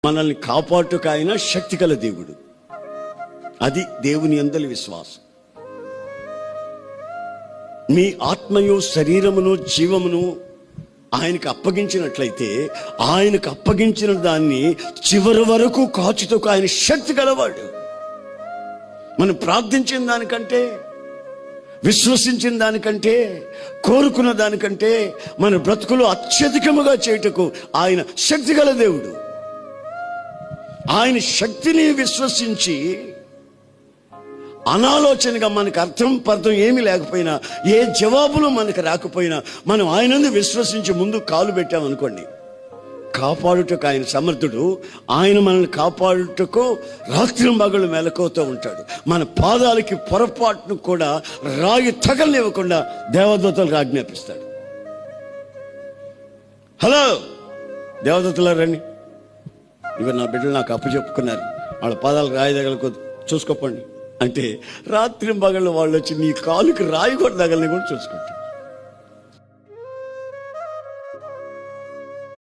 మనల్ని కాపాడుటకు ఆయన శక్తి గల దేవుడు. అది దేవుని యందలి విశ్వాసం. మీ ఆత్మయు శరీరమును జీవమును ఆయనకు అప్పగించినట్లయితే, ఆయనకు అప్పగించిన దాన్ని చివరి వరకు కాచుటకు ఆయన శక్తి గలవాడు. మనం ప్రార్థించిన దానికంటే, విశ్వసించిన దానికంటే, కోరుకున్న దానికంటే మన బ్రతుకులు అత్యధికముగా చేయుటకు ఆయన శక్తి గల దేవుడు. ఆయన శక్తిని విశ్వసించి అనాలోచనగా మనకు అర్థం ఏమీ లేకపోయినా, ఏ జవాబులు మనకు రాకపోయినా, మనం ఆయనను విశ్వసించి ముందు కాలు పెట్టామనుకోండి, కాపాడుటకు ఆయన సమర్థుడు. ఆయన మనల్ని కాపాడుటకు రాత్రింబగళ్ళు మెలకువతో ఉంటాడు. మన పాదాలకి పొరపాటును కూడా రాయి తగలనివ్వకుండా దేవదూతలకు ఆజ్ఞాపిస్తాడు. హలో దేవదూతలు రండి, ఇవి నా బిడ్డలు నాకు అప్పచెప్పుకున్నారు, వాళ్ళ పాదాలకు రాయి తగలకూడదు, చూసుకోపండి అంటే రాత్రింబగళ్ళు వాళ్ళు వచ్చి నీ కాలుకి రాయి కూడా తగలని కూడా చూసుకుంటారు.